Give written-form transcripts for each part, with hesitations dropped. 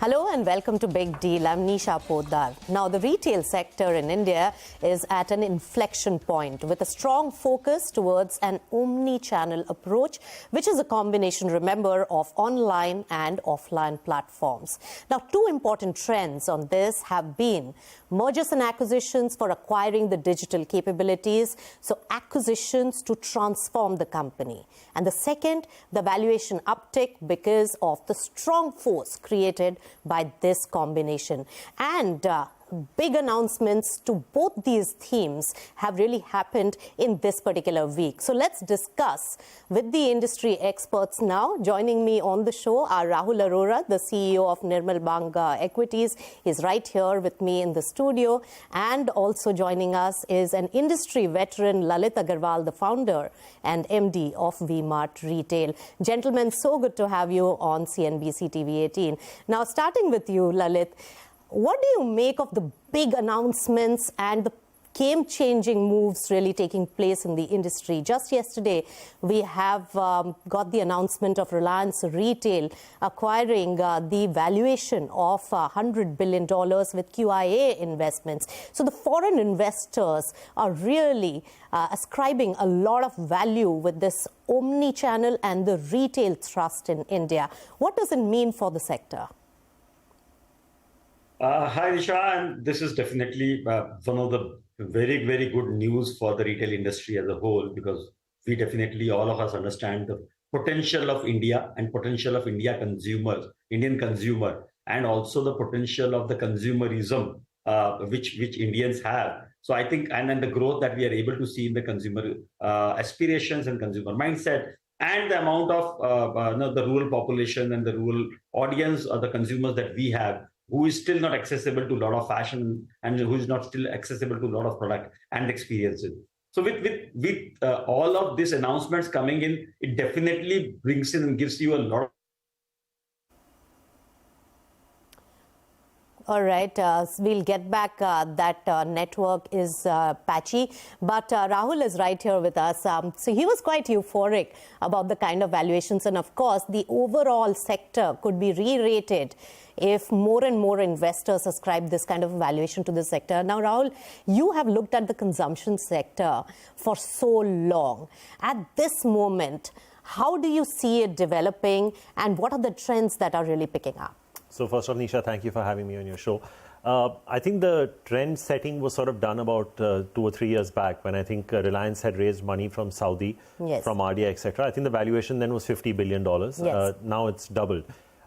Hello and welcome to Big Deal. I'm Nisha Poddar. Now, the retail sector in India is at an inflection point with a strong focus towards an omni-channel approach, which is a combination, remember, of online and offline platforms. Now, two important trends on this have been mergers and acquisitions for acquiring the digital capabilities, so acquisitions to transform the company. And the second, the valuation uptick because of the strong force created by this combination. And big announcements to both these themes have really happened in this particular week. So let's discuss with the industry experts now. Joining me on the show are Rahul Arora, the CEO of Nirmal Equities. He's right here with me in the studio. And also joining us is an industry veteran, Lalit Agarwal, the founder and MD of V-Mart Retail. Gentlemen, so good to have you on CNBC-TV18. Now, starting with you, Lalit, what do you make of the big announcements and the game-changing moves really taking place in the industry? Just yesterday, we have got the announcement of Reliance Retail acquiring the valuation of $100 billion with QIA investments. So the foreign investors are really ascribing a lot of value with this omni-channel and the retail thrust in India. What does it mean for the sector? Hi, Nisha, and this is definitely one of the very, very good news for the retail industry as a whole, because we definitely, all of us understand the potential of India and potential of Indian consumer, and also the potential of the consumerism which Indians have. So I think, and then the growth that we are able to see in the consumer aspirations and consumer mindset, and the amount of the rural population and the rural audience or the consumers that we have, who is still not accessible to a lot of fashion and who is not still accessible to a lot of product and experiences. So with all of these announcements coming in, it definitely brings in and gives you a lot of... All right, we'll get back. That network is patchy, but Rahul is right here with us. So he was quite euphoric about the kind of valuations, and of course, the overall sector could be re-rated if more and more investors ascribe this kind of valuation to the sector. Now, Rahul, you have looked at the consumption sector for so long. At this moment, how do you see it developing, and what are the trends that are really picking up? So first of all, Nisha, thank you for having me on your show. I think the trend setting was sort of done about 2 or 3 years back when I think Reliance had raised money from Saudi, yes, from RDI, etc. I think the valuation then was $50 billion. Yes. Now it's doubled.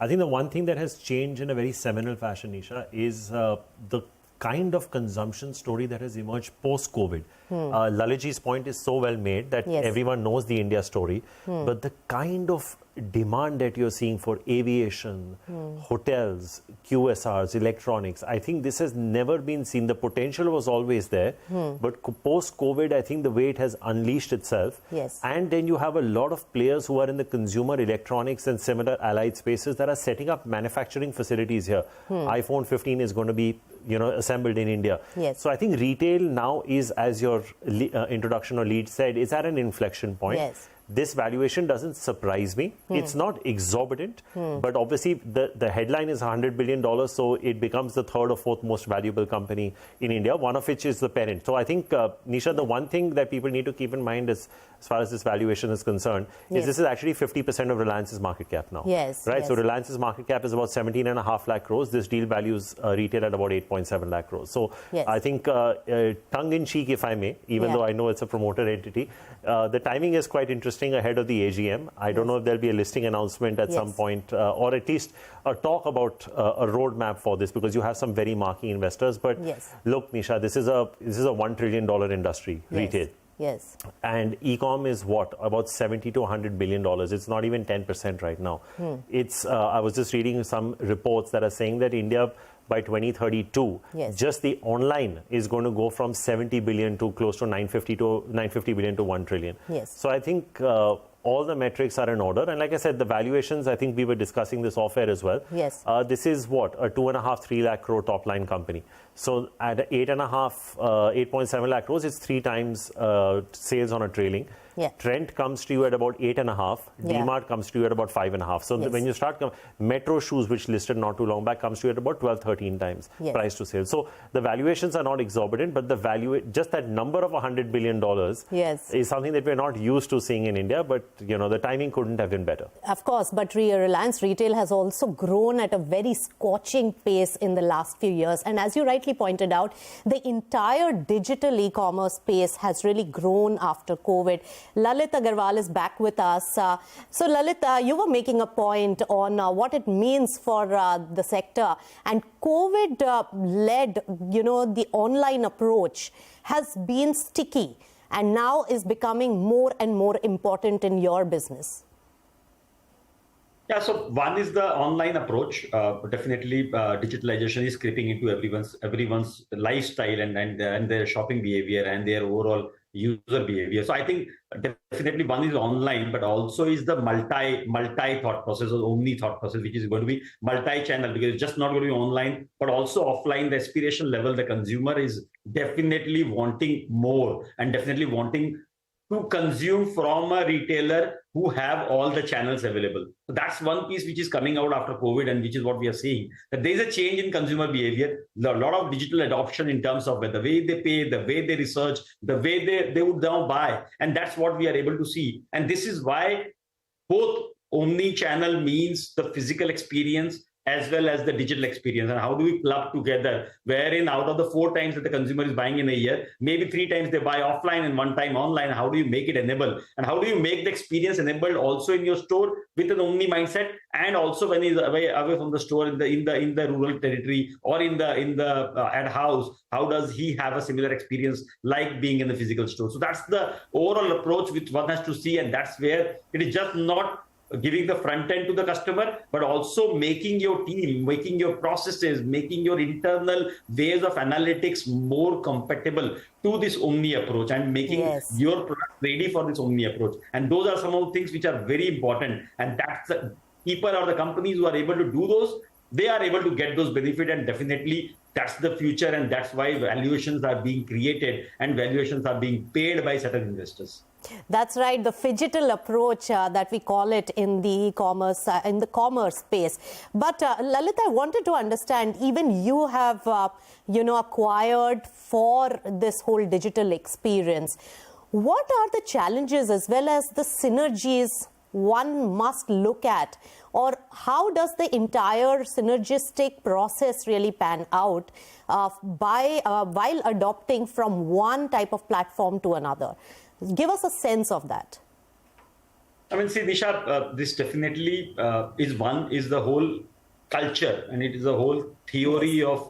I think the one thing that has changed in a very seminal fashion, Nisha, is the kind of consumption story that has emerged post-COVID. Lalitji's point is so well made that yes, everyone knows the India story, but the kind of demand that you're seeing for aviation, hotels, QSRs, electronics, I think this has never been seen. The potential was always there, but post-COVID, I think the way it has unleashed itself. Yes. And then you have a lot of players who are in the consumer electronics and similar allied spaces that are setting up manufacturing facilities here. iPhone 15 is going to be, assembled in India. Yes. So I think retail now is, as your introduction or lead said, is at an inflection point. Yes. This valuation doesn't surprise me. It's not exorbitant, but obviously the headline is $100 billion, so it becomes the third or fourth most valuable company in India, one of which is the parent. So I think, Nisha, the one thing that people need to keep in mind is, as far as this valuation is concerned, yes, is this is actually 50% of Reliance's market cap now. Yes. Right? Yes. So Reliance's market cap is about 17.5 lakh crores. This deal values retail at about 8.7 lakh crores. So yes, I think tongue-in-cheek, if I may, even though I know it's a promoter entity, the timing is quite interesting ahead of the AGM. I don't know if there'll be a listing announcement at some point, or at least a talk about a roadmap for this, because you have some very marquee investors. But look, Nisha, this is a $1 trillion industry, retail. Yes. And e-com is what? About 70 to $100 billion. It's not even 10% right now. It's, I was just reading some reports that are saying that India, by 2032, just the online is going to go from 70 billion to close to 950 billion to 1 trillion. Yes. So I think all the metrics are in order. And like I said, the valuations, I think we were discussing this off air as well. Yes. This is what? A 2.5-3 lakh crore top line company. So at 8.7 lakh crores, it's 3 times sales on a trailing. Yeah. Trent comes to you at about 8.5. Yeah. V-Mart comes to you at about 5.5. So Yes. when you start, Metro Shoes, which listed not too long back, comes to you at about 12, 13 times Yes. price to sales. So the valuations are not exorbitant, but the value, just that number of $100 billion Yes. is something that we're not used to seeing in India. But the timing couldn't have been better. Of course, but Reliance Retail has also grown at a very scorching pace in the last few years. And as you rightly pointed out, the entire digital e-commerce space has really grown after COVID. Lalit Agarwal is back with us. So Lalit, you were making a point on what it means for the sector. And COVID led, the online approach has been sticky and now is becoming more and more important in your business. Yeah, so one is the online approach. Definitely, digitalization is creeping into everyone's lifestyle and their shopping behavior and their overall user behavior. So I think definitely one is online, but also is the multi thought process or omni thought process, which is going to be multi-channel, because it's just not going to be online, but also offline. The aspiration level, the consumer is definitely wanting more and definitely wanting to consume from a retailer who have all the channels available. So that's one piece which is coming out after COVID, and which is what we are seeing, that there is a change in consumer behavior, a lot of digital adoption in terms of the way they pay, the way they research, the way they would now buy. And that's what we are able to see. And this is why both omni-channel means the physical experience as well as the digital experience. And how do we club together, wherein out of the 4 times that the consumer is buying in a year, maybe 3 times they buy offline and 1 time online. How do you make it enable? And how do you make the experience enabled also in your store with an omni mindset, and also when he's away from the store in the rural territory or in the at house, how does he have a similar experience like being in the physical store? So that's the overall approach which one has to see, and that's where it is just not giving the front end to the customer, but also making your team, making your processes, making your internal ways of analytics more compatible to this omni approach, and making your product ready for this omni approach. And those are some of the things which are very important. And that's the people or the companies who are able to do those, they are able to get those benefits, and definitely that's the future. And that's why valuations are being created and valuations are being paid by certain investors. That's right, the phygital approach that we call it in the commerce space. But Lalit, I wanted to understand, even you have acquired for this whole digital experience. What are the challenges as well as the synergies one must look at, or how does the entire synergistic process really pan out while adopting from one type of platform to another? Give us a sense of that. I mean, see, Nisha, this definitely is the whole culture, and it is a whole theory of,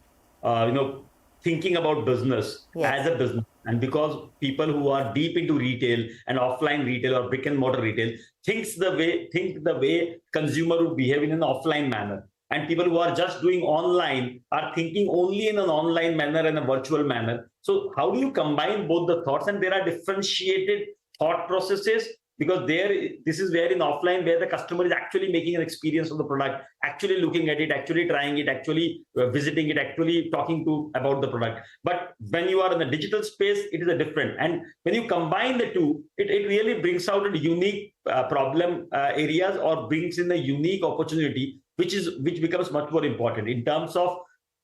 thinking about business as a business. And because people who are deep into retail and offline retail or brick and mortar retail think the way consumer would behave in an offline manner. And people who are just doing online are thinking only in an online manner and a virtual manner. So how do you combine both the thoughts? And there are differentiated thought processes, because this is where in offline, where the customer is actually making an experience of the product, actually looking at it, actually trying it, actually visiting it, actually talking about the product. But when you are in the digital space, it is a different. And when you combine the two, it really brings out a unique problem areas, or brings in a unique opportunity, which becomes much more important in terms of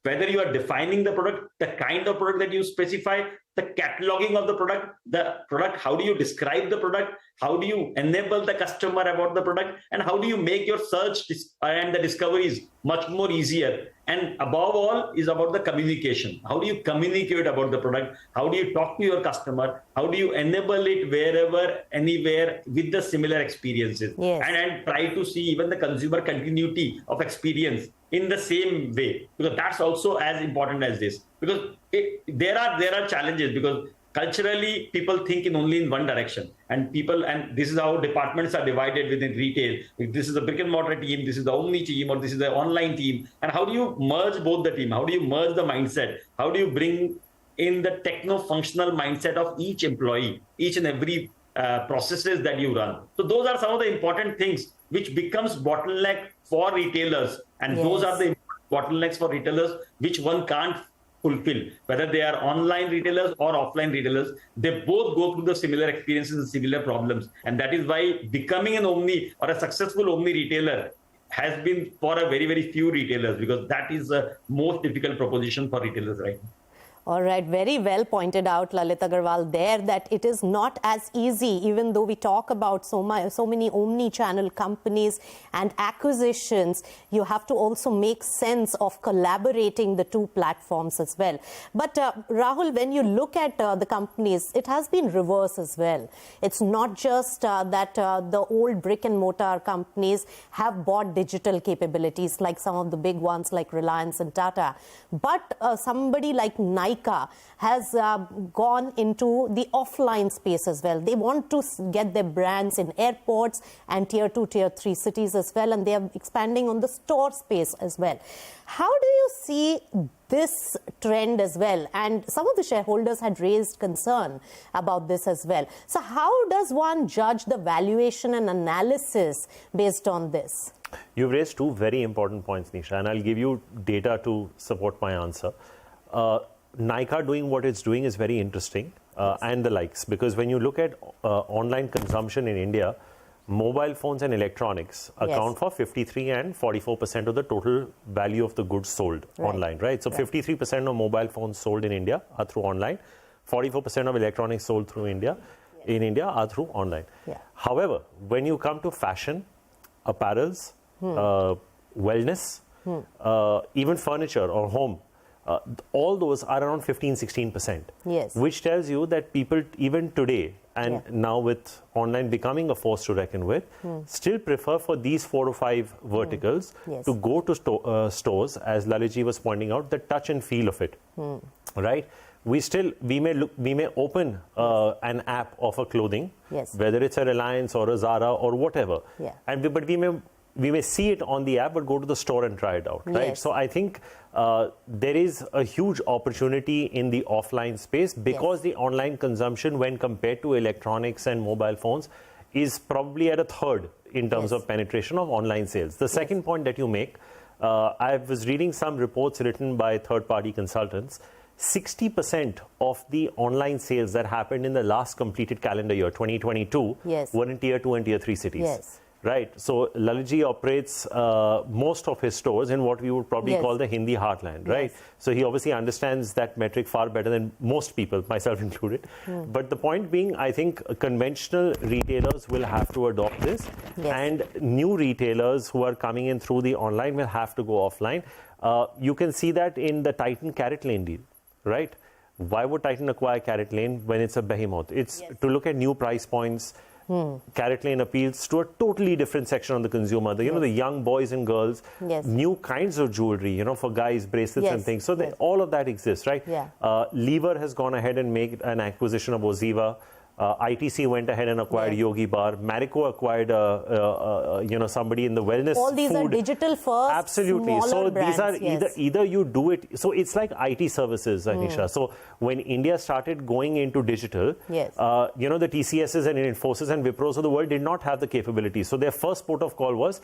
whether you are defining the product, the kind of product that you specify, the cataloging of the product, how do you describe the product, how do you enable the customer about the product, and how do you make your search and the discoveries much more easier. And above all is about the communication. How do you communicate about the product? How do you talk to your customer? How do you enable it wherever, anywhere with the similar experiences? And try to see even the consumer continuity of experience in the same way, because that's also as important as this. Because there are challenges, because culturally people think only in one direction, and this is how departments are divided within retail. This is the brick and mortar team, this is the omni team, or this is the online team. And how do you merge both the team? How do you merge the mindset? How do you bring in the techno-functional mindset of each employee, each and every processes that you run? So those are some of the important things which becomes bottleneck for retailers, and those are the bottlenecks for retailers which one can't fulfill, whether they are online retailers or offline retailers. They both go through the similar experiences and similar problems. And that is why becoming an omni or a successful omni retailer has been for a very, very few retailers, because that is the most difficult proposition for retailers right now. All right, very well pointed out, Lalit Agarwal, there, that it is not as easy, even though we talk about so many omni-channel companies and acquisitions. You have to also make sense of collaborating the two platforms as well. But Rahul, when you look at the companies, it has been reverse as well. It's not just that the old brick and mortar companies have bought digital capabilities like some of the big ones like Reliance and Tata, but somebody like Nike has gone into the offline space as well. They want to get their brands in airports and tier 2, tier 3 cities as well, and they are expanding on the store space as well. How do you see this trend as well? And some of the shareholders had raised concern about this as well. So how does one judge the valuation and analysis based on this? You've raised two very important points, Nisha, and I'll give you data to support my answer. Nykaa doing what it's doing is very interesting, and the likes, because when you look at online consumption in India, mobile phones and electronics account for 53 and 44% of the total value of the goods sold online, right? So 53% of mobile phones sold in India are through online, 44% of electronics sold through India in India are through online. However, when you come to fashion, apparels, wellness, even furniture or home, all those are around 15-16%, which tells you that people even today, and now with online becoming a force to reckon with, still prefer for these 4 to 5 verticals to go to stores, as Lalitji was pointing out, the touch and feel of it, right? We may open an app of a clothing, whether it's a Reliance or a Zara or whatever, but we may see it on the app, but go to the store and try it out, right? So I think there is a huge opportunity in the offline space, because the online consumption, when compared to electronics and mobile phones, is probably at a third in terms of penetration of online sales. The second point that you make, I was reading some reports written by third-party consultants. 60% of the online sales that happened in the last completed calendar year, 2022, were in tier 2 and tier 3 cities. Right. So Lalitji operates most of his stores in what we would probably call the Hindi heartland, right? So he obviously understands that metric far better than most people, myself included. But the point being, I think conventional retailers will have to adopt this, and new retailers who are coming in through the online will have to go offline. You can see that in the Titan Carrot Lane deal, right? Why would Titan acquire Carrot Lane when it's a behemoth? It's to look at new price points. Carrot Lane appeals to a totally different section of the consumer, the young boys and girls, new kinds of jewelry, for guys, bracelets and things. So all of that exists, right? Lever has gone ahead and made an acquisition of Oziva. ITC went ahead and acquired Yogi Bar. Marico acquired, somebody in the wellness. All these food. are digigital first. Absolutely. So brands, these are either you do it. So it's like IT services, Nisha. So when India started going into digital, the TCSs and Infosys and Wipros of the world did not have the capability. So their first port of call was,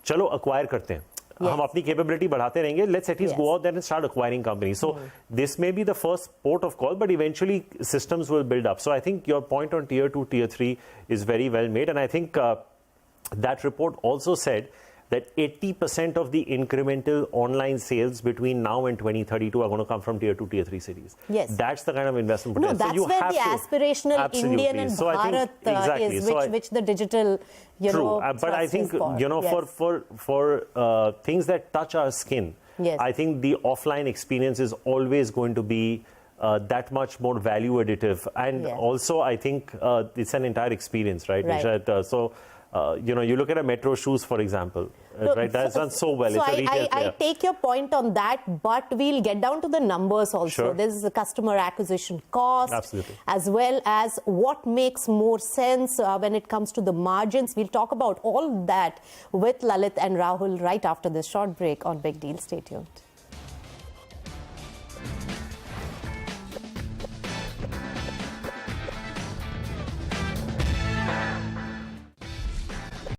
chalo acquire karte hain. हम अपनी capability बढ़ाते रहेंगे. Let's at least go out there and start acquiring companies. So this may be the first port of call, but eventually systems will build up. So I think your point on tier 2, tier 3 is very well made. And I think that report also said that 80% of the incremental online sales between now and 2032 are going to come from tier 2, tier 3 cities. That's the kind of investment potential. No, that's so where the aspirational Indian and Bharat is, which the digital, but I think, for things that touch our skin, I think the offline experience is always going to be that much more value additive. And also, I think it's an entire experience, right, Nisha? So, you look at a Metro Shoes, for example, right? That's done so well. So it's a retail I take your point on that, but we'll get down to the numbers also. This is the customer acquisition cost, as well as what makes more sense when it comes to the margins. We'll talk about all that with Lalit and Rahul right after this short break on Big Deal. Stay tuned.